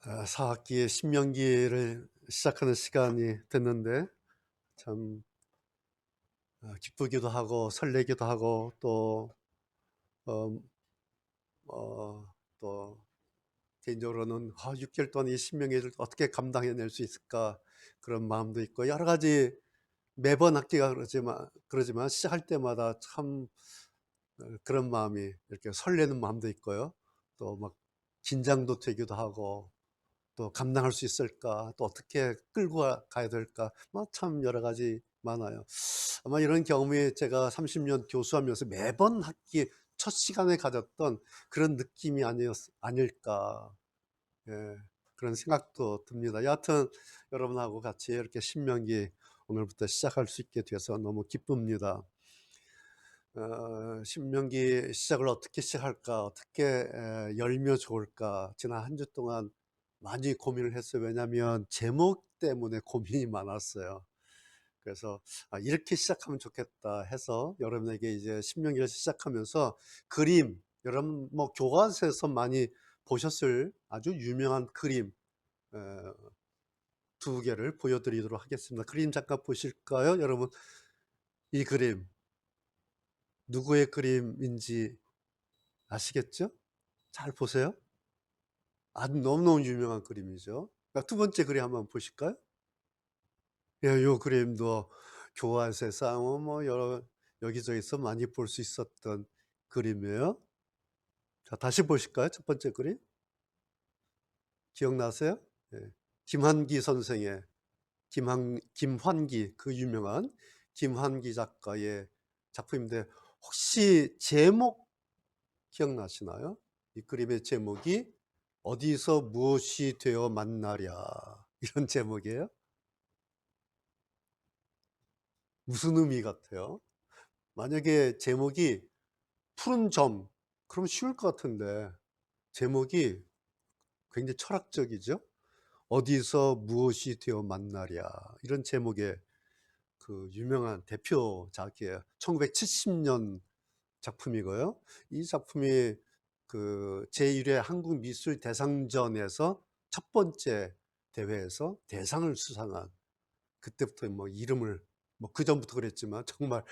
4학기의 신명기를 시작하는 시간이 됐는데 참 기쁘기도 하고 설레기도 하고 또 어 또 개인적으로는 6개월 동안 이 신명기를 어떻게 감당해낼 수 있을까 그런 마음도 있고 여러 가지 매번 학기가 그러지만 시작할 때마다 참 그런 마음이 이렇게 설레는 마음도 있고요. 또 막 긴장도 되기도 하고 또 감당할 수 있을까? 또 어떻게 끌고 가야 될까? 뭐 참 여러 가지 많아요. 아마 이런 경험이 제가 30년 교수하면서 매번 학기 첫 시간에 가졌던 그런 느낌이 아닐까. 예, 그런 생각도 듭니다. 여하튼 여러분하고 같이 이렇게 신명기 오늘부터 시작할 수 있게 돼서 너무 기쁩니다. 신명기 시작을 어떻게 시작할까? 어떻게 열면 좋을까? 지난 한 주 동안 많이 고민을 했어요. 왜냐하면 제목 때문에 고민이 많았어요. 그래서 '이렇게 시작하면 좋겠다.' 해서 여러분에게 이제 신명기를 시작하면서 그림, 여러분 뭐 교과서에서 많이 보셨을 아주 유명한 그림 어 2개를 보여드리도록 하겠습니다. 그림 잠깐 보실까요? 여러분, 이 그림 누구의 그림인지 아시겠죠? 잘 보세요. 너무너무 유명한 그림이죠. 두 번째 그림 한번 보실까요? 예, 요 그림도 교과서에서 여기저기서 많이 볼 수 있었던 그림이에요. 자, 다시 보실까요? 첫 번째 그림. 기억나세요? 예. 김환기 선생의 김환기, 그 유명한 김환기 작가의 작품인데 혹시 제목 기억나시나요? 이 그림의 제목이 "어디서 무엇이 되어 만나랴." 이런 제목이에요. 무슨 의미 같아요? 만약에 제목이 푸른 점, 그러면 쉬울 것 같은데 제목이 굉장히 철학적이죠. "어디서 무엇이 되어 만나랴." 이런 제목의 그 유명한 대표작이에요. 1970년 작품이고요. 이 작품이 그 제1회 한국미술대상전에서 첫 번째 대회에서 대상을 수상한, 그때부터 뭐 이름을 뭐 그전부터 그랬지만 정말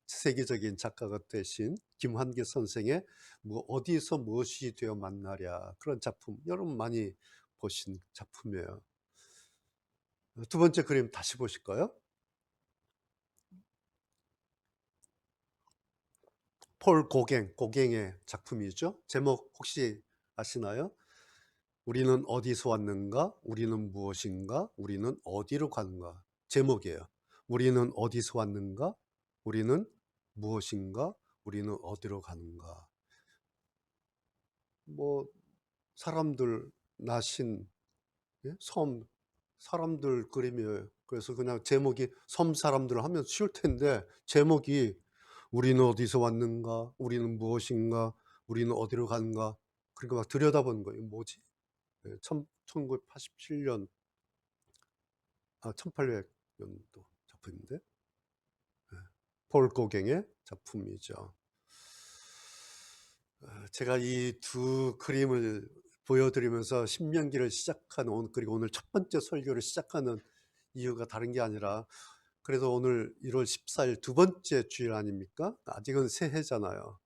세계적인 작가가 되신 김환기 선생의 뭐 "어디서 무엇이 되어 만나랴." 그런 작품 여러분 많이 보신 작품이에요. 두 번째 그림 다시 보실까요? 폴 고갱의 작품이죠. 제목 혹시 아시나요? "우리는 어디서 왔는가? 우리는 무엇인가? 우리는 어디로 가는가?" 제목이에요. "우리는 어디서 왔는가? 우리는 무엇인가? 우리는 어디로 가는가?" 뭐 사람들 나신, 예? 섬 사람들 그림이에요. 그래서 그냥 제목이 섬 사람들 하면 쉬울 텐데 제목이 "우리는 어디서 왔는가? 우리는 무엇인가? 우리는 어디로 가는가?" 그러니까 막 들여다보는 거예요. '뭐지?' 예, 1987년 1800 년도 작품인데 폴 고갱의 작품이죠. 제가 이 두 그림을 보여드리면서 신명기를 시작하는 그리고 오늘 첫 번째 설교를 시작하는 이유가 다른 게 아니라, 그래도 오늘 1월 14일 두 번째 주일 아닙니까? 아직은 새해잖아요.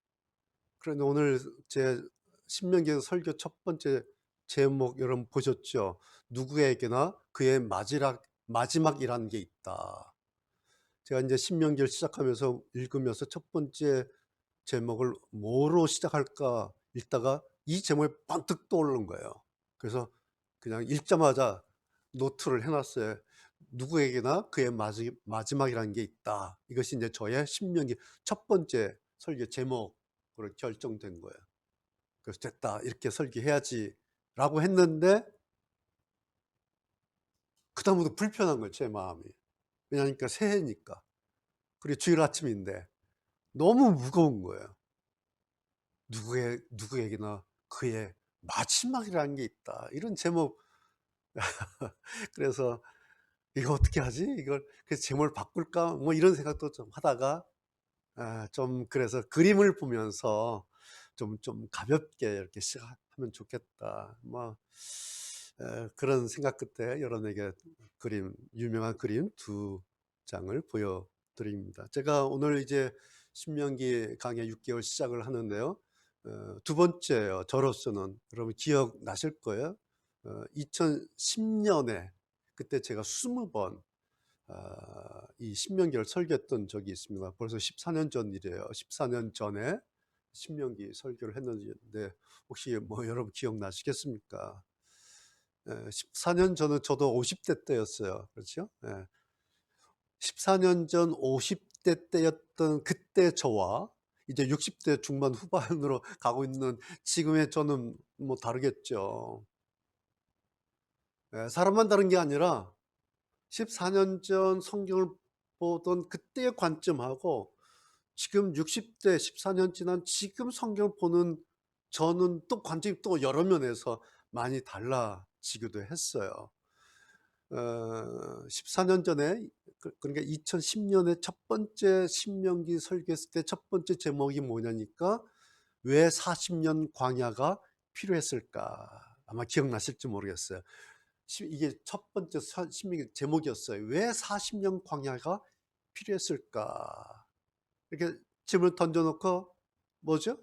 그런데 오늘 제 신명기 설교 첫 번째 제목 여러분 보셨죠? "누구에게나 그의 마지막이라는 게 있다." 제가 이제 신명기를 시작하면서 읽으면서 첫 번째 제목을 뭐로 시작할까 읽다가 이 제목이 번뜩 떠오르는 거예요. 그래서 그냥 읽자마자 노트를 해 놨어요. "누구에게나 그의 마지막이라는 게 있다." 이것이 이제 저의 신명기 첫 번째 설교 제목으로 결정된 거예요. 그래서 '됐다. 이렇게 설교해야지.'라고 했는데 그다음부터 불편한 거예요, 제 마음이. 왜냐하니까 새해니까. 그리고 주일 아침인데 너무 무거운 거예요. 누구에게나 그의 마지막이라는 게 있다." 이런 제목. 그래서 '이거 어떻게 하지? 이걸 그래서 제목을 바꿀까?' 뭐 이런 생각도 좀 하다가 좀 그래서 '그림을 보면서 좀 가볍게 이렇게 시작하면 좋겠다.' 뭐 그런 생각 끝에 여러분에게 유명한 그림 두 장을 보여드립니다. 제가 오늘 이제 신명기 강의 6개월 시작을 하는데요. 두 번째예요. 저로서는. 여러분 기억나실 거예요. 2010년에 그때 제가 20번 이 신명기를 설교했던 적이 있습니다. 벌써 14년 전 일이에요. 14년 전에 신명기 설교를 했는데 혹시 뭐 여러분 기억나시겠습니까? 14년 전은 저도 50대 때였어요. 그렇죠? 14년 전 50대 때였던 그때 저와 이제 60대 중반 후반으로 가고 있는 지금의 저는 뭐 다르겠죠. 사람만 다른 게 아니라 14년 전 성경을 보던 그때의 관점하고 지금 60대 14년 지난 지금 성경을 보는 저는 또 관점이 또 여러 면에서 많이 달라지기도 했어요. 14년 전에 그러니까 2010년에 첫 번째 신명기 설교했을 때 첫 번째 제목이 뭐냐니까 왜 40년 광야가 필요했을까? 아마 기억나실지 모르겠어요. 이게 첫 번째 신명기 제목이었어요. 왜 40년 광야가 필요했을까? 이렇게 질문을 던져놓고 뭐죠?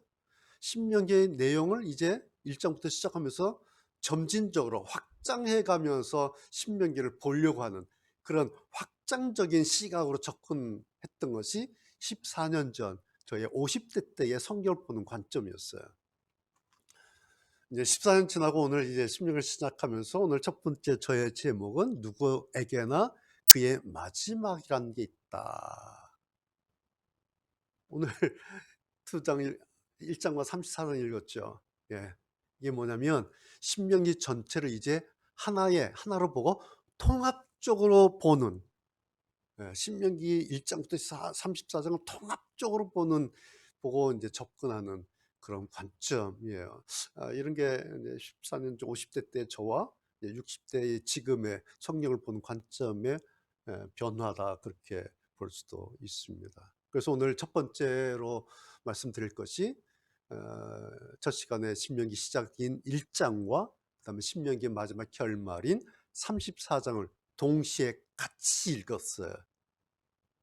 신명기의 내용을 이제 1장부터 시작하면서 점진적으로 확장해 가면서 신명기를 보려고 하는 그런 확장적인 시각으로 접근했던 것이 14년 전 저의 50대 때의 성경을 보는 관점이었어요. 이제 14년 지나고 오늘 이제 신명기를 시작하면서 오늘 첫 번째 저의 제목은 누구에게나 그의 마지막이라는 게 있다. 오늘 1장과 34장 읽었죠. 예. 이게 뭐냐면 신명기 전체를 이제 하나로 보고 통합적으로 보는, 신명기 1장부터 34장을 통합적으로 보고 이제 접근하는 그런 관점이에요. 이런 게 이제 14년 50대 때 저와 60대의 지금의 성경을 보는 관점의 변화다, 그렇게 볼 수도 있습니다. 그래서 오늘 첫 번째로 말씀드릴 것이 첫 시간에 신명기 시작인 1장과 그다음에 신명기 마지막 결말인 34장을 동시에 같이 읽었어요.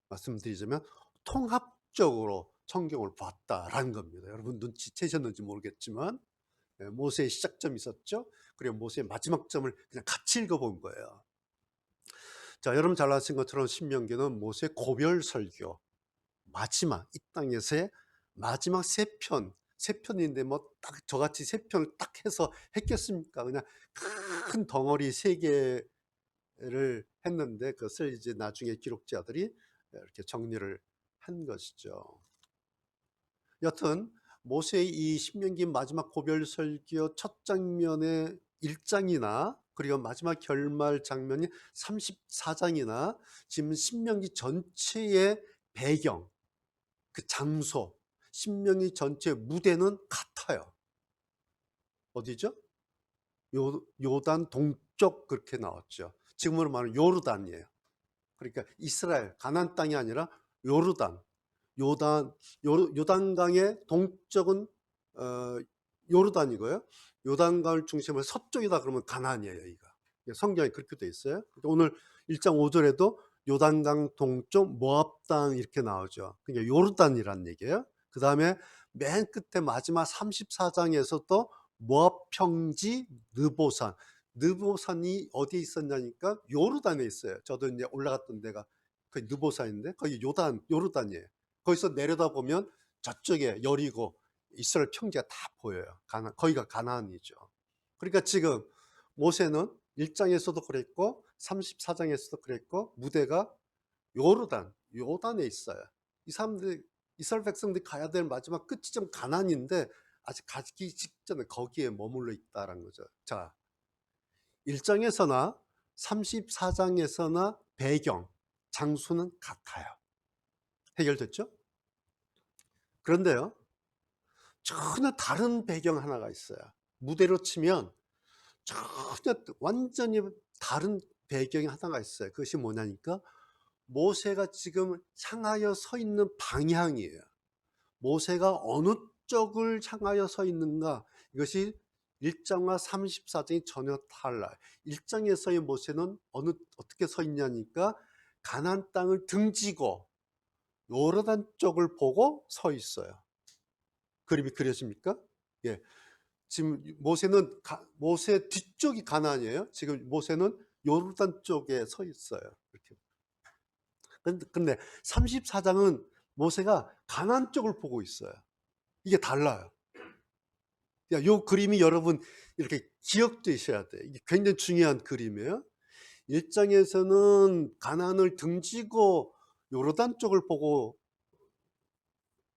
말씀드리자면 통합적으로 성경을 봤다라는 겁니다. 여러분 눈치채셨는지 모르겠지만 모세의 시작점이 있었죠. 그리고 모세의 마지막 점을 그냥 같이 읽어본 거예요. 자, 여러분 잘 아시는 것처럼 신명기는 모세의 고별 설교, 마지막 이 땅에서의 마지막 세 편인데 뭐 딱 저같이 세 편을 딱 해서 했겠습니까? 그냥 큰 덩어리 세 개를 했는데 그것을 이제 나중에 기록자들이 이렇게 정리를 한 것이죠. 여튼 모세의 이 신명기 마지막 고별 설교 첫 장면의 1장이나 그리고 마지막 결말 장면이 34장이나 지금 신명기 전체의 배경, 그 장소, 신명기 전체 무대는 같아요. 어디죠? 요단 동쪽 그렇게 나왔죠. 지금으로 말하면 요르단이에요. 그러니까 이스라엘 가나안 땅이 아니라 요단강의 동쪽은 요르단이고요. 요단강을 중심으로 서쪽이다 그러면 가나안이에요. 여기가 성경에 그렇게 돼 있어요. 오늘 1장 5절에도 요단강 동쪽 모압 땅 이렇게 나오죠. 그러니까 요르단이란 얘기예요. 그 다음에 맨 끝에 마지막 34장에서도 모압 평지 느보산이 어디에 있었냐니까 요르단에 있어요. 저도 이제 올라갔던 데가 그 느보산인데 거기 요르단이에요. 거기서 내려다보면 저쪽에 여리고 이스라엘 평지가 다 보여요. 거기가 가나안이죠. 그러니까 지금 모세는 1장에서도 그랬고 34장에서도 그랬고 무대가 요단에 있어요. 이 사람들이 이스라엘 백성들이 가야 될 마지막 끝지점 가나안인데 아직 가기 직전에 거기에 머물러 있다라는 거죠. 자, 1장에서나 34장에서나 배경, 장소는 같아요. 해결됐죠? 그런데요, 전혀 다른 배경 하나가 있어요. 무대로 치면 전혀 완전히 다른 배경이 하나가 있어요. 그것이 뭐냐니까 모세가 지금 향하여 서 있는 방향이에요. 모세가 어느 쪽을 향하여 서 있는가, 이것이 1장과 34장이 전혀 달라요. 1장에서의 모세는 어떻게 서 있냐니까 가나안 땅을 등지고 요르단 쪽을 보고 서 있어요. 그림이 그려집니까? 예. 지금 모세 뒤쪽이 가나안이에요. 지금 모세는 요르단 쪽에 서 있어요. 이렇게. 근데 34장은 모세가 가나안 쪽을 보고 있어요. 이게 달라요. 요 그림이 여러분 이렇게 기억되셔야 돼요. 이게 굉장히 중요한 그림이에요. 1장에서는 가나안을 등지고 요르단 쪽을 보고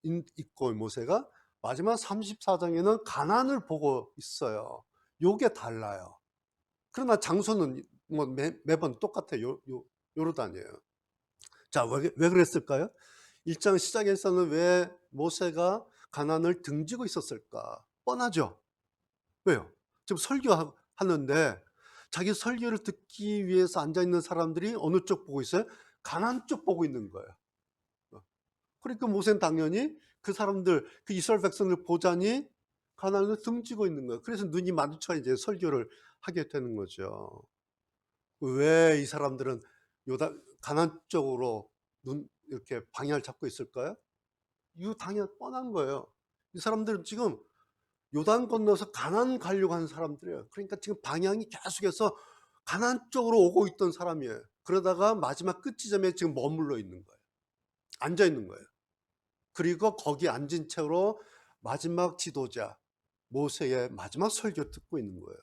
있고 모세가 마지막 34장에는 가나안을 보고 있어요. 요게 달라요. 그러나 장소는 뭐 매번 똑같아요. 요르단이에요. 자, 왜 그랬을까요? 1장 시작에서는 왜 모세가 가나안을 등지고 있었을까? 뻔하죠. 왜요? 지금 설교하는데 자기 설교를 듣기 위해서 앉아있는 사람들이 어느 쪽 보고 있어요? 가나안 쪽 보고 있는 거예요. 그러니까 모세는 당연히 그 사람들, 그 이스라엘 백성들 보자니 가나안을 등지고 있는 거예요. 그래서 눈이 마주쳐 이제 설교를 하게 되는 거죠. 왜 이 사람들은 가나안 쪽으로 이렇게 방향을 잡고 있을까요? 이거 당연히 뻔한 거예요. 이 사람들은 지금 요단 건너서 가나안 가려고 하는 사람들이에요. 그러니까 지금 방향이 계속해서 가나안 쪽으로 오고 있던 사람이에요. 그러다가 마지막 끝지점에 지금 머물러 있는 거예요. 앉아 있는 거예요. 그리고 거기 앉은 채로 마지막 지도자 모세의 마지막 설교 듣고 있는 거예요.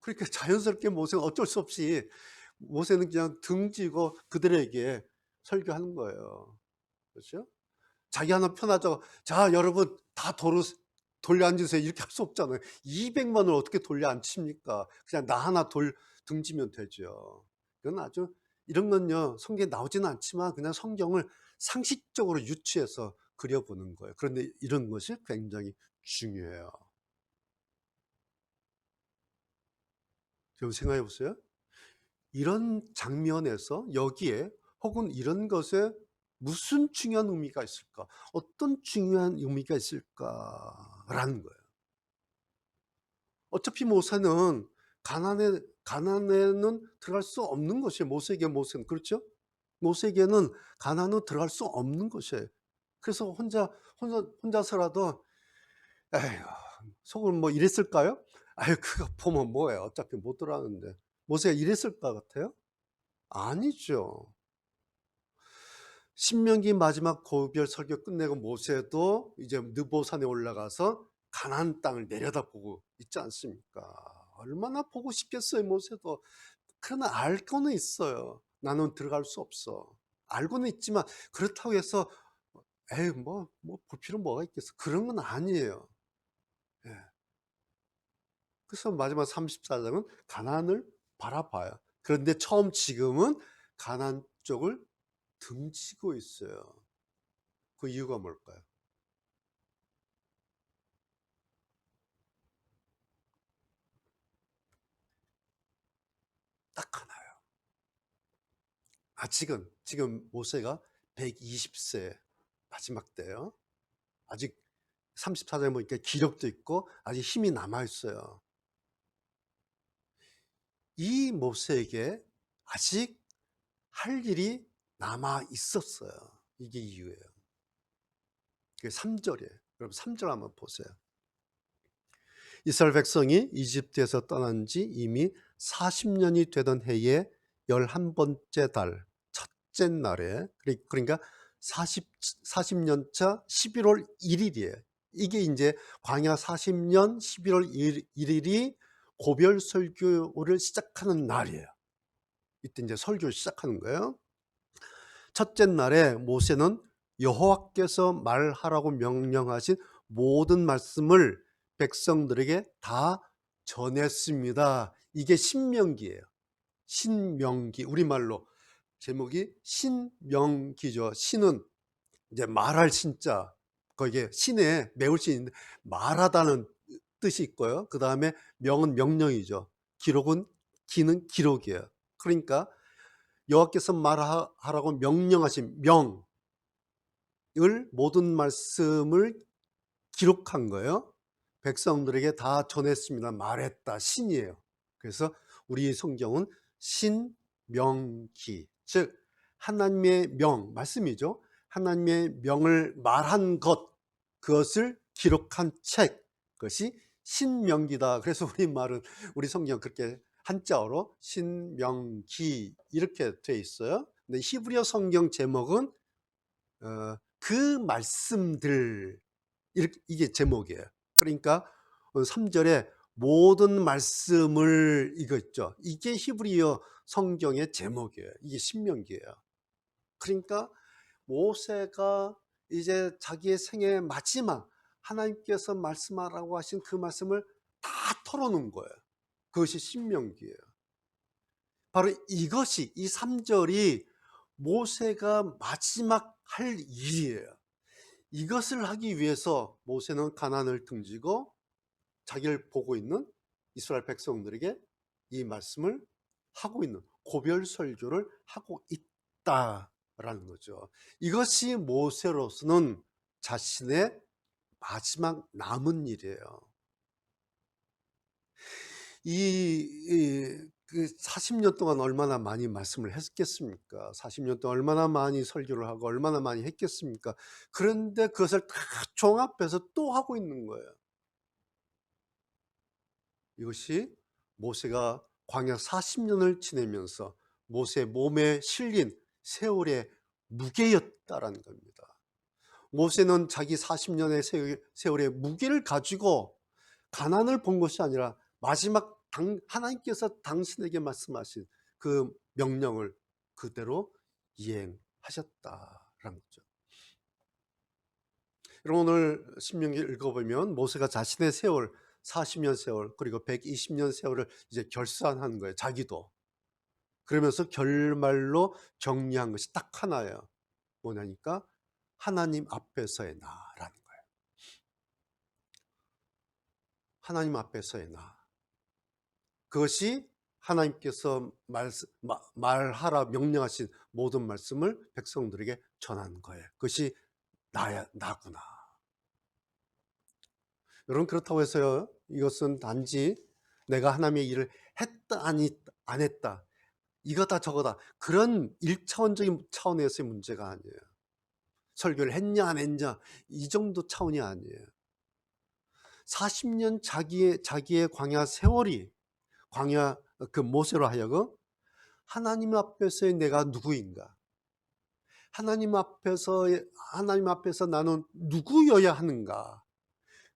그러니까 자연스럽게 모세는 어쩔 수 없이 모세는 그냥 등지고 그들에게 설교하는 거예요. 그렇죠? 자기 하나 편하죠. 자, 여러분 다 돌려 앉으세요. 이렇게 할 수 없잖아요. 200만을 어떻게 돌려 앉힙니까? 그냥 나 하나 등지면 되죠. 이건 아주 이런 건요. 성경에 나오지는 않지만 그냥 성경을 상식적으로 유추해서 그려보는 거예요. 그런데 이런 것이 굉장히 중요해요. 여러분 생각해 보세요. 이런 장면에서 여기에 혹은 이런 것에 무슨 중요한 의미가 있을까? 어떤 중요한 의미가 있을까라는 거예요. 어차피 모세는 가나안에는 들어갈 수 없는 것이에요. 모세는 그렇죠? 모세에게는 가나안은 들어갈 수 없는 것이에요. 그래서 혼자서라도 에휴, 속으로 뭐 이랬을까요? 아유, 그거 보면 뭐예요? 어차피 못 들어가는데. 모세가 이랬을 것 같아요? 아니죠. 신명기 마지막 고별 설교 끝내고 모세도 이제 느보산에 올라가서 가나안 땅을 내려다보고 있지 않습니까? 얼마나 보고 싶겠어요, 모세도. 그러나 알고는 있어요. 나는 들어갈 수 없어. 알고는 있지만 그렇다고 해서 에이 볼 필요 뭐가 있겠어. 그런 건 아니에요. 예. 그래서 마지막 34장은 가나안을 바라봐요. 그런데 지금은 가나안 쪽을 등지고 있어요. 그 이유가 뭘까요? 딱 하나예요. 지금 모세가 120세 마지막 때요. 아직 34장에 보니까 기력도 있고 아직 힘이 남아 있어요. 이 모세에게 아직 할 일이 남아 있었어요. 이게 이유예요. 그게 3절이에요. 여러분 3절 한번 보세요. 이스라엘 백성이 이집트에서 떠난 지 이미 40년이 되던 해의 11번째 달 첫째 날에, 그러니까 40년 차 11월 1일이에요. 이게 이제 광야 40년 11월 1일이 고별 설교를 시작하는 날이에요. 이때 이제 설교를 시작하는 거예요. 첫째 날에 모세는 여호와께서 말하라고 명령하신 모든 말씀을 백성들에게 다 전했습니다. 이게 신명기예요. 신명기, 우리말로 제목이 신명기죠. 신은 이제 말할 신자, 거기에 신에 매울 신인데 말하다는 뜻이 있고요. 그 다음에 명은 명령이죠. 기는 기록이에요. 그러니까 여호와께서 말하라고 명령하신 명을 모든 말씀을 기록한 거예요. 백성들에게 다 전했습니다. 말했다. 신이에요. 그래서 우리 성경은 신명기, 즉 하나님의 명, 말씀이죠. 하나님의 명을 말한 것, 그것을 기록한 책, 그것이 신명기다. 그래서 우리 말은, 우리 성경 그렇게 한자어로 신명기 이렇게 돼 있어요. 근데 히브리어 성경 제목은 그 말씀들, 이게 제목이에요. 그러니까 3절에 모든 말씀을, 이거 있죠. 이게 히브리어 성경의 제목이에요. 이게 신명기예요. 그러니까 모세가 이제 자기의 생애 마지막 하나님께서 말씀하라고 하신 그 말씀을 다 털어놓은 거예요. 그것이 신명기예요. 바로 이것이, 이 3절이 모세가 마지막 할 일이에요. 이것을 하기 위해서 모세는 가나안을 등지고 자기를 보고 있는 이스라엘 백성들에게 이 말씀을 하고 있는, 고별 설교를 하고 있다라는 거죠. 이것이 모세로서는 자신의 마지막 남은 일이에요. 그 40년 동안 얼마나 많이 말씀을 했겠습니까? 40년 동안 얼마나 많이 설교를 하고 얼마나 많이 했겠습니까? 그런데 그것을 다 종합해서 또 하고 있는 거예요. 이것이 모세가 광야 40년을 지내면서 모세 몸에 실린 세월의 무게였다라는 겁니다. 모세는 자기 40년의 세월의 무게를 가지고 가난을 본 것이 아니라 마지막 하나님께서 당신에게 말씀하신 그 명령을 그대로 이행하셨다라는 거죠. 여러분, 오늘 신명기 읽어보면 모세가 자신의 세월, 40년 세월 그리고 120년 세월을 이제 결산한 거예요. 자기도. 그러면서 결말로 정리한 것이 딱 하나예요. 뭐냐니까 하나님 앞에서의 나라는 거예요. 하나님 앞에서의 나. 그것이 하나님께서 말하라 명령하신 모든 말씀을 백성들에게 전한 거예요. 그것이 나구나. 여러분, 그렇다고 해서요, 이것은 단지 내가 하나님의 일을 했다 안 했다, 이거다 저거다, 그런 1차원적인 차원에서의 문제가 아니에요. 설교를 했냐 안 했냐, 이 정도 차원이 아니에요. 40년 자기의 광야 세월이, 광야 그 모세로 하여금 하나님 앞에서의 내가 누구인가, 하나님 앞에서 나는 누구여야 하는가,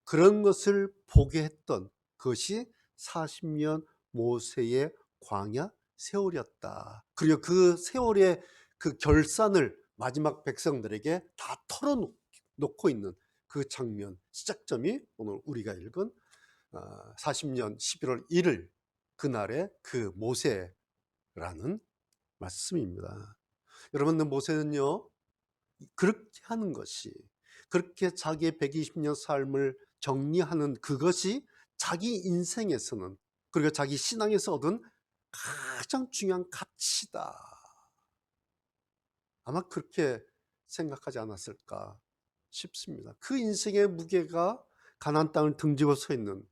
그런 것을 보게 했던 것이 40년 모세의 광야 세월이었다. 그리고 그 세월의 그 결산을 마지막 백성들에게 다 털어놓고 있는 그 장면, 시작점이 오늘 우리가 읽은 40년 11월 1일 그날의 그 모세라는 말씀입니다. 여러분, 모세는요, 그렇게 하는 것이, 그렇게 자기의 120년 삶을 정리하는 그것이 자기 인생에서는, 그리고 자기 신앙에서 얻은 가장 중요한 가치다. 아마 그렇게 생각하지 않았을까 싶습니다. 그 인생의 무게가 가나안 땅을 등지고 서 있는,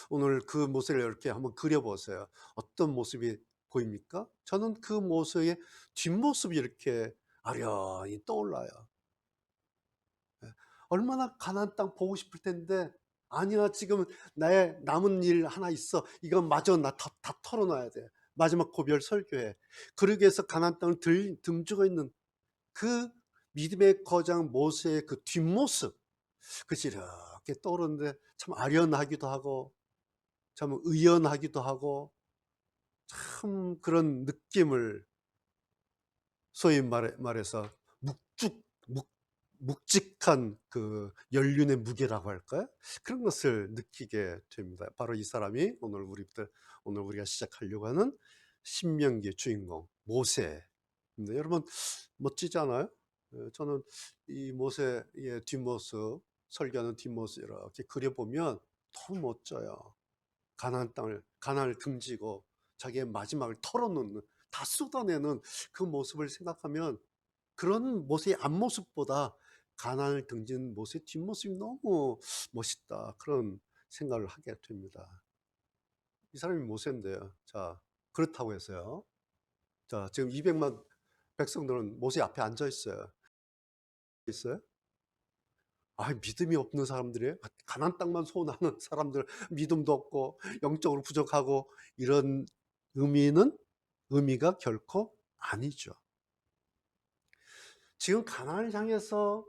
오늘 그 모습을 이렇게 한번 그려보세요. 어떤 모습이 보입니까? 저는 그 모습의 뒷모습이 이렇게 아련히 떠올라요. 얼마나 가나안 땅 보고 싶을 텐데, 아니야, 지금 나의 남은 일 하나 있어, 이건 마저 나 다 털어놔야 돼, 마지막 고별 설교해. 그러기 위해서 가나안 땅을 등지고 있는 그 믿음의 거장 모세의 그 뒷모습, 그것이 이렇게 떠오르는데 참 아련하기도 하고 참 의연하기도 하고, 참 그런 느낌을, 소위 말해서 묵직한 그 연륜의 무게라고 할까요? 그런 것을 느끼게 됩니다. 바로 이 사람이 오늘 우리가 시작하려고 하는 신명기의 주인공 모세입니다. 여러분, 멋지지 않아요? 저는 이 모세의 뒷모습, 설교하는 뒷모습 이렇게 그려보면 너무 멋져요. 가나안을 등지고 자기의 마지막을 털어놓는, 다 쏟아내는 그 모습을 생각하면, 그런 모세의 앞모습보다 가나안을 등진 모세의 뒷모습이 너무 멋있다, 그런 생각을 하게 됩니다. 이 사람이 모세인데요. 자, 그렇다고 해서요. 자, 지금 200만 백성들은 모세 앞에 앉아 있어요. 있어요? 아, 믿음이 없는 사람들이에요. 가나안 땅만 소원하는 사람들, 믿음도 없고 영적으로 부족하고, 이런 의미가 결코 아니죠. 지금 가나안을 향해서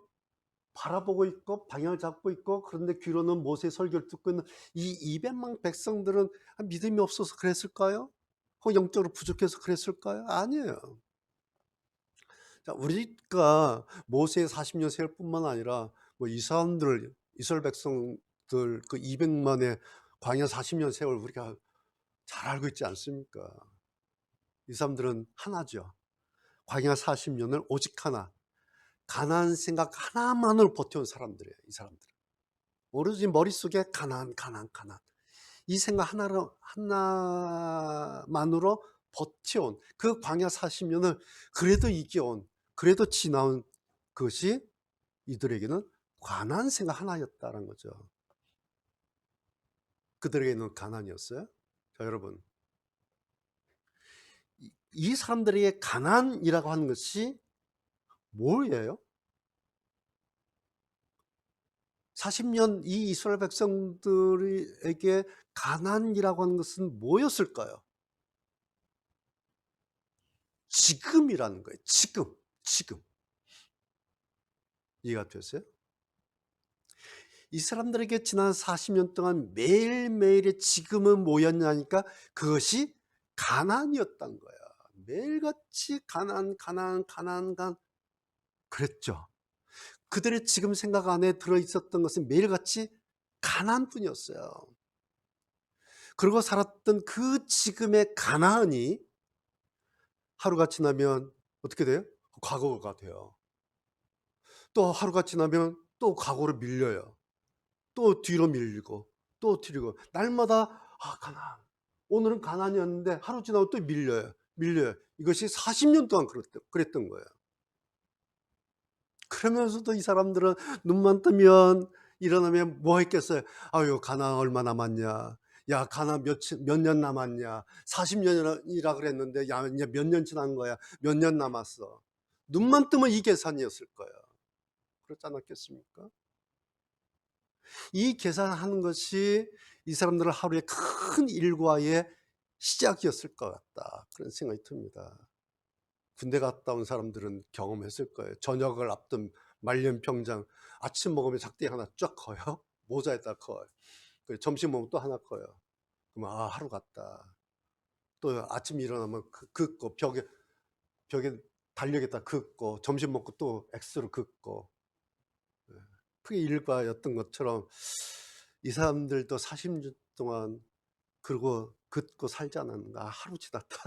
바라보고 있고 방향을 잡고 있고, 그런데 귀로는 모세의 설교를 듣고 있는 이 200만 백성들은 믿음이 없어서 그랬을까요? 혹은 영적으로 부족해서 그랬을까요? 아니에요. 자, 우리가 모세의 40년 세월뿐만 아니라 뭐 이 사람들, 이스라엘 백성들 그 200만의 광야 40년 세월 우리가 잘 알고 있지 않습니까? 이 사람들은 하나죠. 광야 40년을 오직 하나, 가나안 생각 하나만으로 버텨온 사람들이에요. 이 사람들은 오로지 머릿속에 가나안, 가나안, 가나안, 이 생각 하나만으로 버텨온 그 광야 40년을 그래도 이겨온, 그래도 지나온 것이 이들에게는 가나안 생각 하나였다는 거죠. 그들에게는 가나안이었어요. 자, 여러분, 이 사람들에게 가나안이라고 하는 것이 뭐예요? 40년 이 이스라엘 백성들에게 가나안이라고 하는 것은 뭐였을까요? 지금이라는 거예요. 지금. 이해가 되세요? 이 사람들에게 지난 40년 동안 매일매일의 지금은 뭐였냐니까 그것이 가나안이었던 거야. 매일같이 가나안 그랬죠. 그들의 지금 생각 안에 들어있었던 것은 매일같이 가나안뿐이었어요. 그러고 살았던 그 지금의 가나안이 하루가 지나면 어떻게 돼요? 과거가 돼요. 또 하루가 지나면 또 과거로 밀려요. 또 뒤로 밀리고 또 뒤로, 날마다 가나안, 오늘은 가나안이었는데 하루 지나고 또 밀려요. 이것이 40년 동안 그랬던 거예요. 그러면서도 이 사람들은 눈만 뜨면, 일어나면 뭐 했겠어요? 아유, 가나안 얼마 남았냐, 야 가나안 몇 년 남았냐, 40년이라 그랬는데 야 이제 몇 년 지난 거야, 몇 년 남았어. 눈만 뜨면 이 계산이었을 거예요. 그렇지 않았겠습니까? 이 계산하는 것이 이 사람들의 하루의 큰 일과의 시작이었을 것 같다, 그런 생각이 듭니다. 군대 갔다 온 사람들은 경험했을 거예요. 저녁을 앞둔 말년병장, 아침 먹으면 작대 하나 쫙 커요. 모자에다 커요. 점심 먹으면 또 하나 커요. 그러면 하루 갔다. 또 아침 일어나면 긋고 벽에 달력에다 긋고, 점심 먹고 또 X로 긋고. 그게 일과였던 것처럼 이 사람들도 40년 동안 그러고 긋고 살지 않았는가. 하루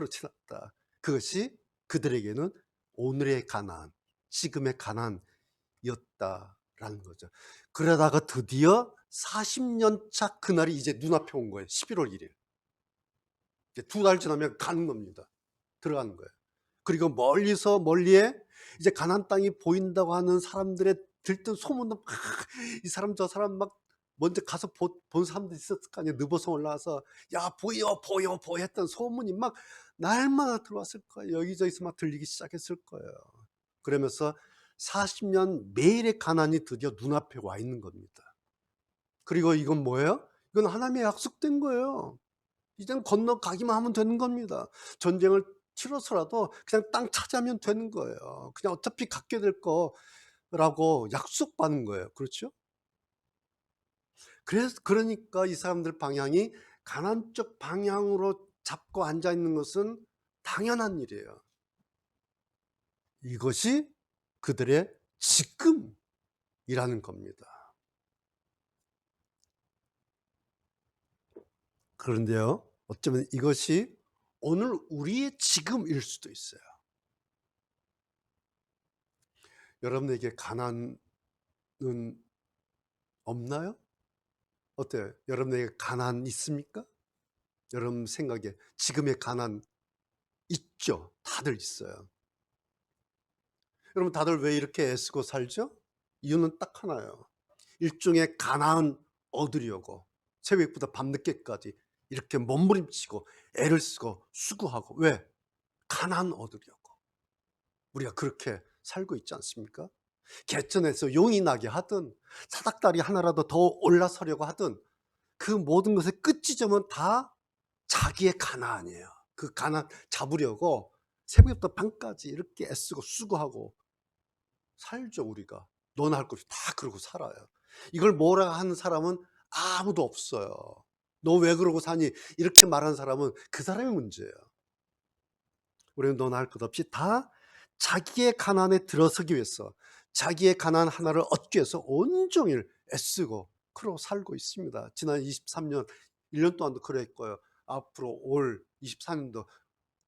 지났다. 그것이 그들에게는 오늘의 가나안, 지금의 가나안이었다라는 거죠. 그러다가 드디어 40년 차 그날이 이제 눈앞에 온 거예요. 11월 1일. 이제 2달 지나면 가는 겁니다. 들어가는 거예요. 그리고 멀리에 이제 가나안 땅이 보인다고 하는 사람들의 들뜬 소문도 막, 이 사람 저 사람 막 먼저 가서 본 사람도 있었을 거 아니에요. 느보성 올라와서 야 보여 했던 소문이 막 날마다 들어왔을 거예요. 여기저기서 막 들리기 시작했을 거예요. 그러면서 40년 매일의 가나안이 드디어 눈앞에 와 있는 겁니다. 그리고 이건 뭐예요? 이건 하나님의 약속된 거예요. 이제는 건너가기만 하면 되는 겁니다. 전쟁을 치러서라도 그냥 땅 차지하면 되는 거예요. 그냥 어차피 갖게 될 거라고 약속받는 거예요. 그렇죠? 그러니까 이 사람들 방향이 가나안 쪽 방향으로 잡고 앉아 있는 것은 당연한 일이에요. 이것이 그들의 지금이라는 겁니다. 그런데요, 어쩌면 이것이 오늘 우리의 지금일 수도 있어요. 여러분에게 가나안은 없나요? 어때요? 여러분에게 가나안 있습니까? 여러분 생각에 지금의 가나안 있죠? 다들 있어요. 여러분 다들 왜 이렇게 애쓰고 살죠? 이유는 딱 하나예요. 일종의 가나안 얻으려고, 새벽부터 밤늦게까지 이렇게 몸부림치고 애를 쓰고 수고하고. 왜? 가나안 얻으려고. 우리가 그렇게 살고 있지 않습니까? 개천에서 용이 나게 하든 사닥다리 하나라도 더 올라서려고 하든 그 모든 것의 끝지점은 다 자기의 가나안이에요. 그 가나안 잡으려고 새벽부터 밤까지 이렇게 애쓰고 수고하고 살죠. 우리가 너나 할 것 없이 다 그러고 살아요. 이걸 뭐라 하는 사람은 아무도 없어요. 너 왜 그러고 사니? 이렇게 말하는 사람은 그 사람의 문제예요. 우리는 너나 할 것 없이 다 자기의 가난에 들어서기 위해서, 자기의 가난 하나를 얻기 위해서 온종일 애쓰고 그러고 살고 있습니다. 지난 23년 1년 동안도 그랬고요. 앞으로 올 24년도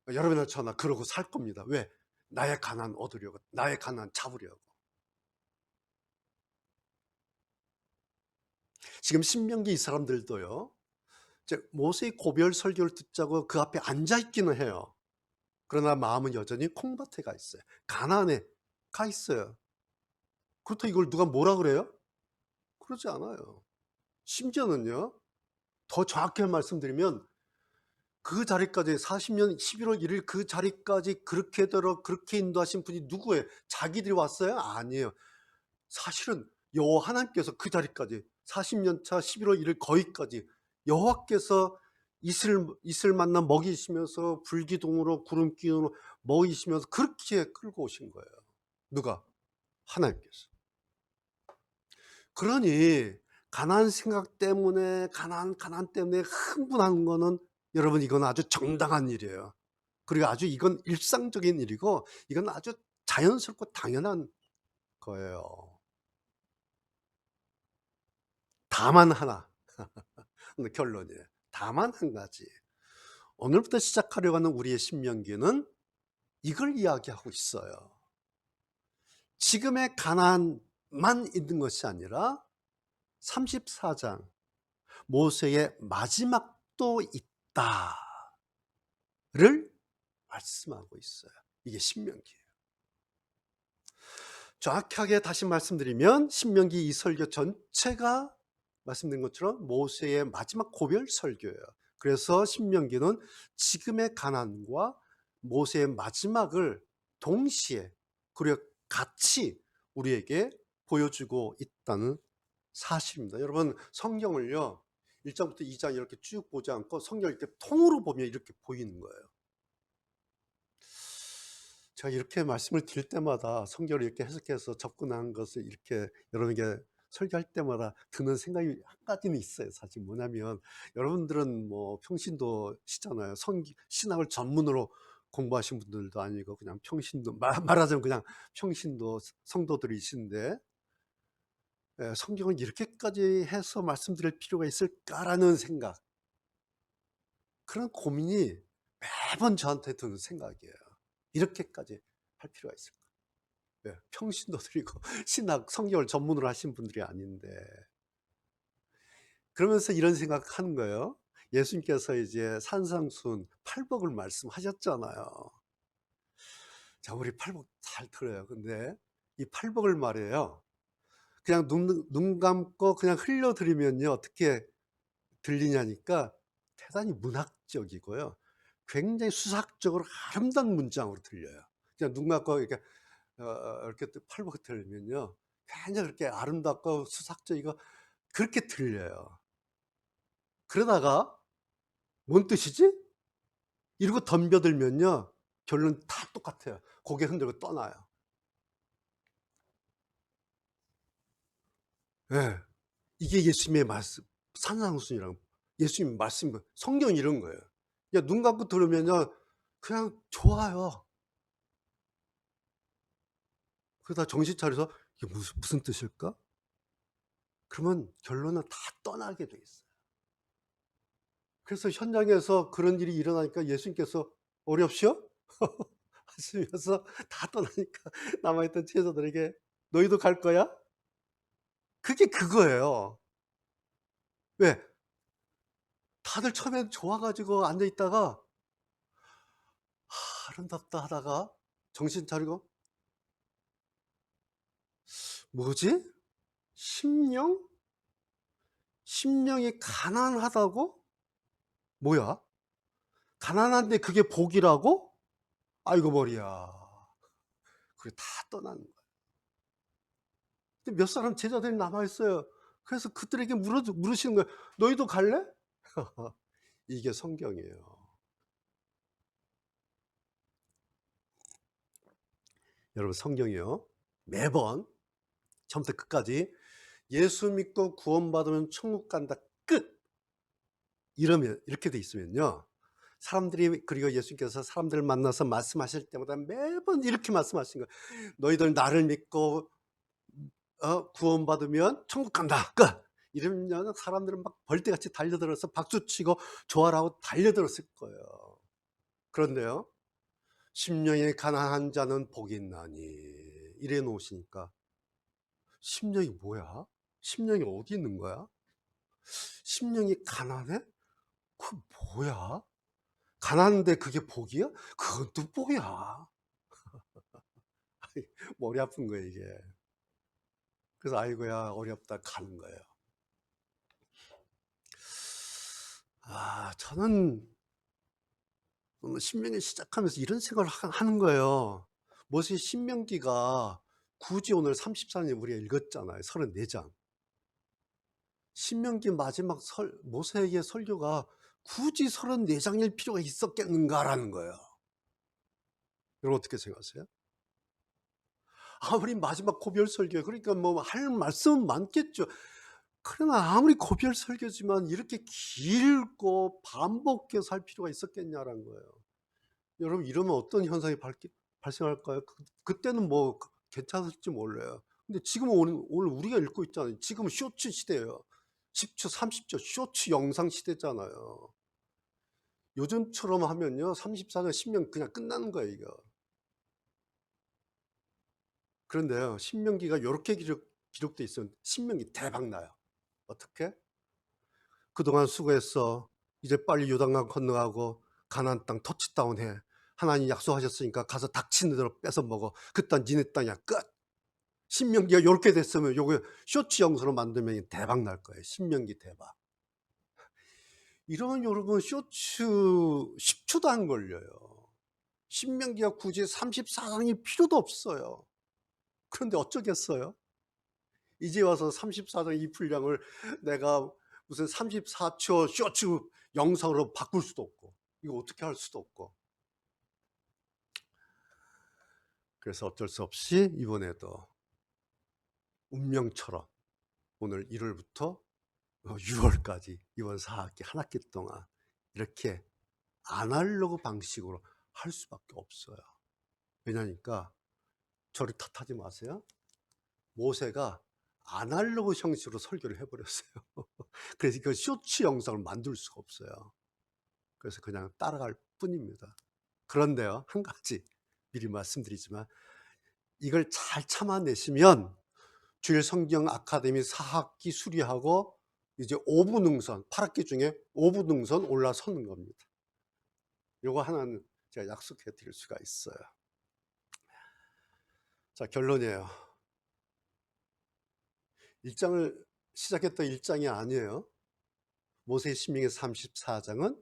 여러분이나 저나 그러고 살 겁니다. 왜? 나의 가난 얻으려고, 나의 가난 잡으려고. 지금 신명기 이 사람들도요, 이제 모세의 고별 설교를 듣자고 그 앞에 앉아 있기는 해요. 그러나 마음은 여전히 콩밭에 가 있어요. 가나안에 가 있어요. 그렇다고 이걸 누가 뭐라 그래요? 그러지 않아요. 심지어는요, 더 정확히 말씀드리면 그 자리까지 40년 11월 1일 그 자리까지 그렇게 인도하신 분이 누구예요? 자기들이 왔어요? 아니에요. 사실은 여호와 하나님께서 그 자리까지 40년 차 11월 1일 거기까지 여호와께서 이슬 만나 먹이시면서 불기둥으로 구름기둥으로 먹이시면서 그렇게 끌고 오신 거예요. 누가? 하나님께서. 그러니 가난 생각 때문에 가난 때문에 흥분하는 거는 여러분 이건 아주 정당한 일이에요. 그리고 아주 이건 일상적인 일이고 이건 아주 자연스럽고 당연한 거예요. 다만 하나 결론이에요. 다만 한 가지. 오늘부터 시작하려고 하는 우리의 신명기는 이걸 이야기하고 있어요. 지금의 가난만 있는 것이 아니라 34장 모세의 마지막도 있다를 말씀하고 있어요. 이게 신명기예요. 정확하게 다시 말씀드리면 신명기 이 설교 전체가 말씀드린 것처럼 모세의 마지막 고별 설교예요. 그래서 신명기는 지금의 가난과 모세의 마지막을 동시에 그리고 같이 우리에게 보여주고 있다는 사실입니다. 여러분 성경을요 1장부터 2장 이렇게 쭉 보지 않고 성경을 이렇게 통으로 보면 이렇게 보이는 거예요. 제가 이렇게 말씀을 드릴 때마다 성경을 이렇게 해석해서 접근한 것을 이렇게 여러분에게 설교할 때마다 드는 생각이 한 가지는 있어요. 사실 뭐냐면 여러분들은 뭐 평신도시잖아요. 신학을 전문으로 공부하신 분들도 아니고 그냥 평신도 말하자면 그냥 평신도 성도들이신데 성경을 이렇게까지 해서 말씀드릴 필요가 있을까라는 생각, 그런 고민이 매번 저한테 드는 생각이에요. 이렇게까지 할 필요가 있을까? 평신도들이고 신학 성경을 전문으로 하신 분들이 아닌데. 그러면서 이런 생각하는 거예요. 예수님께서 이제 산상순 팔복을 말씀하셨잖아요. 자, 우리 팔복 잘 들어요. 근데 이 팔복을 말이에요. 그냥 눈 감고 그냥 흘려드리면요 어떻게 들리냐니까 대단히 문학적이고요. 굉장히 수학적으로 아름다운 문장으로 들려요. 그냥 눈 감고 이렇게 팔복 들면요 굉장히 그렇게 아름답고 수학적이고 그렇게 들려요. 그러다가 뭔 뜻이지? 이러고 덤벼들면요 결론 다 똑같아요. 고개 흔들고 떠나요. 네. 이게 예수님의 말씀, 산상순이랑 예수님 말씀, 성경 이런 거예요. 그냥 눈 감고 들으면요 그냥 좋아요. 그러다 정신 차려서 이게 무슨 뜻일까? 그러면 결론은 다 떠나게 돼 있어요. 그래서 현장에서 그런 일이 일어나니까 예수님께서 어렵시오? 하시면서 다 떠나니까 남아있던 제자들에게 너희도 갈 거야? 그게 그거예요. 왜? 다들 처음엔 좋아가지고 앉아있다가 아름답다 하다가 정신 차리고 뭐지? 심령? 심령이 가난하다고? 뭐야? 가난한데 그게 복이라고? 아이고 머리야. 그게 다 떠나는 거예요. 근데 몇 사람 제자들이 남아 있어요. 그래서 그들에게 물으시는 거예요. 너희도 갈래? 이게 성경이에요. 여러분 성경이요. 매번 처음부터 끝까지 예수 믿고 구원받으면 천국 간다. 끝. 이러면 이렇게 돼 있으면요. 사람들이 그리고 예수님께서 사람들을 만나서 말씀하실 때마다 매번 이렇게 말씀하신 거예요. 너희들 나를 믿고 구원받으면 천국 간다. 끝. 이러면 사람들은 막 벌떼같이 달려들어서 박수치고 좋아라고 달려들었을 거예요. 그런데요. 심령이 가난한 자는 복이 있나니 이래 놓으시니까 심령이 뭐야? 심령이 어디 있는 거야? 심령이 가난해? 그 뭐야? 가난한데 그게 복이야? 그건 또 뭐야? 머리 아픈 거예요 이게. 그래서 아이고야 어렵다 가는 거예요. 저는 신명기 시작하면서 이런 생각을 하는 거예요. 모세 신명기가 굳이 오늘 34년 우리가 읽었잖아요. 34장. 신명기 마지막 모세의 설교가 굳이 34장일 필요가 있었겠는가라는 거예요. 여러분 어떻게 생각하세요? 아무리 마지막 고별 설교, 그러니까 뭐 할 말씀은 많겠죠. 그러나 아무리 고별 설교지만 이렇게 길고 반복해서 할 필요가 있었겠냐라는 거예요. 여러분 이러면 어떤 현상이 발생할까요? 그때는 뭐 괜찮을지 몰라요. 근데 지금은 오늘 우리가 읽고 있잖아요. 지금은 쇼츠 시대예요. 10초, 30초 쇼츠 영상 시대잖아요. 요즘처럼 하면요 34년 10년 그냥 끝나는 거예요 이거. 그런데요 신명기가 이렇게 기록돼 있으면 신명기 대박 나요. 어떻게? 그동안 수고했어. 이제 빨리 요단강 건너가고 가나안 땅 터치다운해. 하나님 약속하셨으니까 가서 닥치는 대로 뺏어 먹어. 그딴 니네 땅이야. 끝. 신명기가 이렇게 됐으면 요거 쇼츠 영상으로 만들면 대박 날 거예요. 신명기 대박. 이러면 여러분 쇼츠 10초도 안 걸려요. 신명기가 굳이 34장이 필요도 없어요. 그런데 어쩌겠어요? 이제 와서 34장 이 분량을 내가 무슨 34초 쇼츠 영상으로 바꿀 수도 없고 이거 어떻게 할 수도 없고, 그래서 어쩔 수 없이 이번에도 운명처럼 오늘 1월부터 6월까지 이번 4학기 한 학기 동안 이렇게 아날로그 방식으로 할 수밖에 없어요. 왜냐니까 저를 탓하지 마세요. 모세가 아날로그 형식으로 설교를 해버렸어요. 그래서 그 쇼츠 영상을 만들 수가 없어요. 그래서 그냥 따라갈 뿐입니다. 그런데요, 한 가지 미리 말씀드리지만 이걸 잘 참아내시면 주일 성경 아카데미 4학기 수리하고 이제 5부 능선, 8학기 중에 5부 능선 올라서는 겁니다. 요거 하나는 제가 약속해 드릴 수가 있어요. 자, 결론이에요. 1장을 시작했던 1장이 아니에요. 모세의 신명기 34장은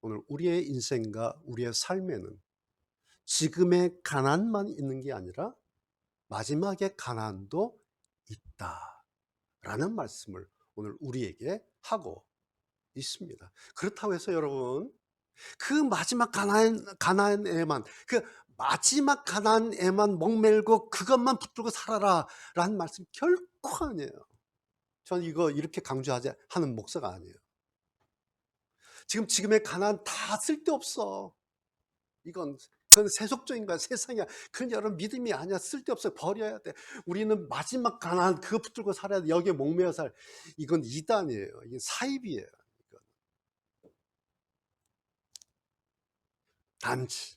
오늘 우리의 인생과 우리의 삶에는 지금의 가난만 있는 게 아니라 마지막에 가난도 있다라는 말씀을 오늘 우리에게 하고 있습니다. 그렇다고 해서 여러분 그 마지막 가난에만 그 마지막 가난에만 목매고 그것만 붙들고 살아라 라는 말씀 결코 아니에요. 저는 이거 이렇게 강조하지 하는 목사가 아니에요. 지금의 가난 다 쓸데없어. 그건 세속적인 거야. 세상이야. 그건 여러분 믿음이 아니야. 쓸데없어. 버려야 돼. 우리는 마지막 가난 그거 붙들고 살아야 돼. 여기에 목매어 살. 이건 이단이에요. 이게 사입이에요. 이건. 단지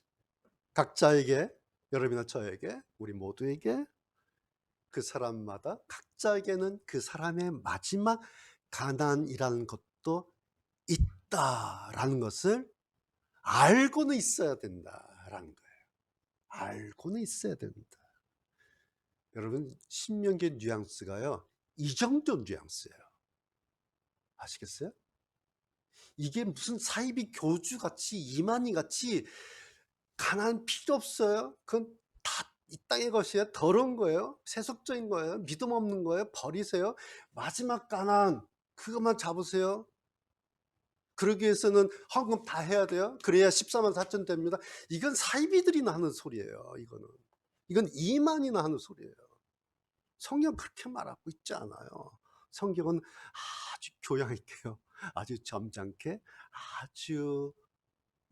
각자에게, 여러분이나 저에게, 우리 모두에게 그 사람마다 각자에게는 그 사람의 마지막 가난이라는 것도 있다라는 것을 알고는 있어야 된다라는 거예요. 알고는 있어야 됩니다. 여러분 신명기의 뉘앙스가요 이 정도 뉘앙스예요. 아시겠어요? 이게 무슨 사이비 교주같이 이만희같이 가난 필요 없어요. 그건 다 이 땅의 것이에요. 더러운 거예요. 세속적인 거예요. 믿음 없는 거예요. 버리세요. 마지막 가난 그것만 잡으세요. 그러기 위해서는 헌금 다 해야 돼요. 그래야 14만 4천 됩니다. 이건 사이비들이나 하는 소리예요. 이건 이만이나 하는 소리예요. 성경 그렇게 말하고 있지 않아요. 성경은 아주 교양 있게요. 아주 점잖게, 아주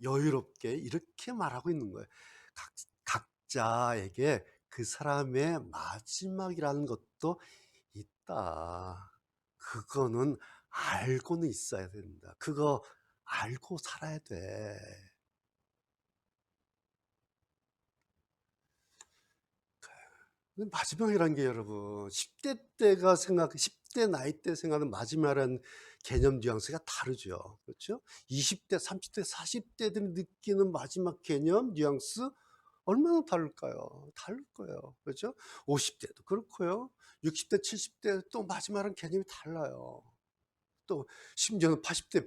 여유롭게 이렇게 말하고 있는 거예요. 각자에게 그 사람의 마지막이라는 것도 있다. 그거는 알고는 있어야 된다. 그거 알고 살아야 돼. 마지막이란 게 여러분 10대 때가 10대 나이 때 생각하는 마지막이라는 개념 뉘앙스가 다르죠. 그렇죠? 20대, 30대, 40대들이 느끼는 마지막 개념 뉘앙스 얼마나 다를까요? 다를 거예요. 그렇죠? 50대도 그렇고요. 60대, 70대 또 마지막은 개념이 달라요. 또 심지어는 80대,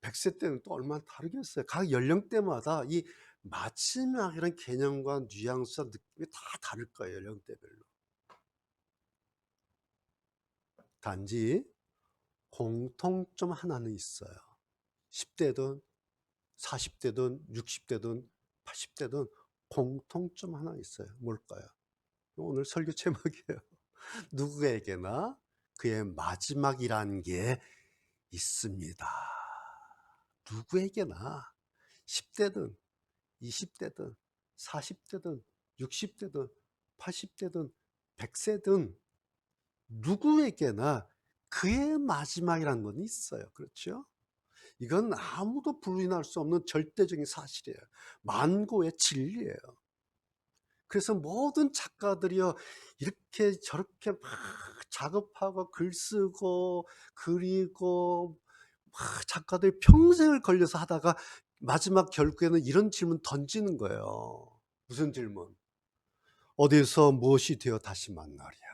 100세 때는 또 얼마나 다르겠어요. 각 연령대마다 이 마지막이라는 개념과 뉘앙스와 느낌이 다 다를 거예요. 연령대별로. 단지 공통점 하나는 있어요. 10대든 40대든 60대든 80대든 공통점 하나 있어요. 뭘까요? 오늘 설교 제목이에요. 누구에게나 그의 마지막이라는 게 있습니다. 누구에게나 10대든 20대든 40대든 60대든 80대든 100세든 누구에게나 그의 마지막이라는 건 있어요. 그렇죠? 이건 아무도 부인할 수 없는 절대적인 사실이에요. 만고의 진리예요. 그래서 모든 작가들이요, 이렇게 저렇게 막 작업하고 글 쓰고 그리고 막 작가들이 평생을 걸려서 하다가 마지막 결국에는 이런 질문 던지는 거예요. 무슨 질문? 어디서 무엇이 되어 다시 만나랴?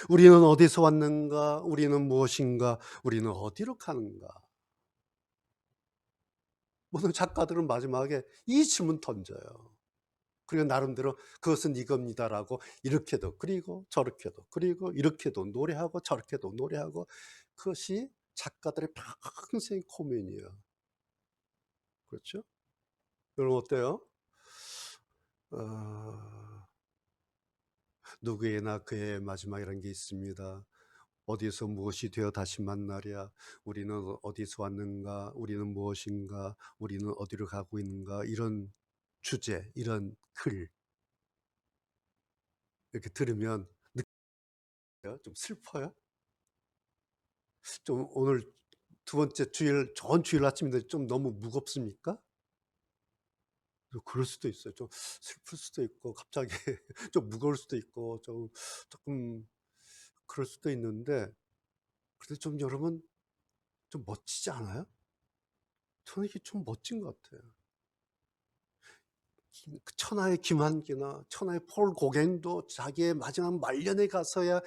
우리는 어디서 왔는가? 우리는 무엇인가? 우리는 어디로 가는가? 모든 작가들은 마지막에 이 질문 던져요. 그리고 나름대로 그것은 이겁니다라고 이렇게도 그리고 저렇게도 그리고 이렇게도 노래하고 저렇게도 노래하고 그것이 작가들의 평생 고민이에요. 그렇죠? 여러분 어때요? 어, 누구에나 그의 마지막이라는 게 있습니다. 어디서 무엇이 되어 다시 만나랴? 우리는 어디서 왔는가? 우리는 무엇인가? 우리는 어디로 가고 있는가? 이런 주제, 이런 글 이렇게 들으면 느껴요? 좀 슬퍼요? 좀 오늘 두 번째 주일, 좋은 주일 아침인데 좀 너무 무겁습니까? 그럴 수도 있어요. 좀 슬플 수도 있고, 갑자기 좀 무거울 수도 있고, 조금 그럴 수도 있는데, 그래도 좀 여러분, 좀 멋지지 않아요? 저는 이게 좀 멋진 것 같아요. 천하의 김한기나 천하의 폴 고갱도 자기의 마지막 말년에 가서야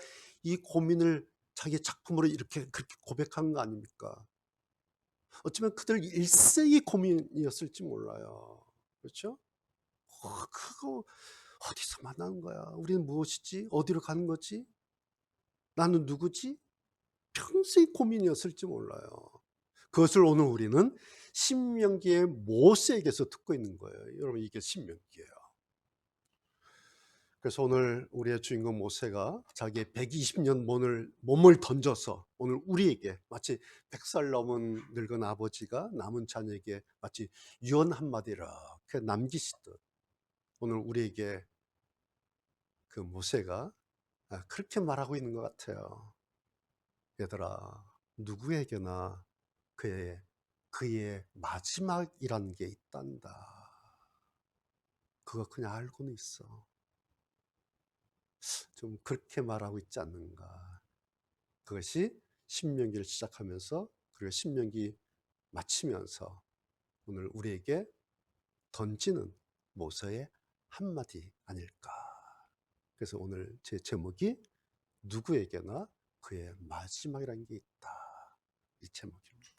이 고민을 자기 작품으로 이렇게 그렇게 고백한 거 아닙니까? 어쩌면 그들 일생의 고민이었을지 몰라요. 그렇죠? 그거 어디서 만나는 거야? 우리는 무엇이지? 어디로 가는 거지? 나는 누구지? 평생 고민이었을지 몰라요. 그것을 오늘 우리는 신명기의 모세에게서 듣고 있는 거예요. 여러분 이게 신명기예요. 그래서 오늘 우리의 주인공 모세가 자기의 120년 몸을 던져서 오늘 우리에게 마치 100살 넘은 늙은 아버지가 남은 자녀에게 마치 유언 한마디 이렇게 남기시듯 오늘 우리에게 그 모세가 그렇게 말하고 있는 것 같아요. 얘들아, 누구에게나 그의 마지막이라는 게 있단다. 그거 그냥 알고는 있어. 좀 그렇게 말하고 있지 않는가. 그것이 신명기를 시작하면서 그리고 신명기 마치면서 오늘 우리에게 던지는 모세의 한마디 아닐까. 그래서 오늘 제 제목이 누구에게나 그의 마지막이라는 게 있다. 이 제목입니다.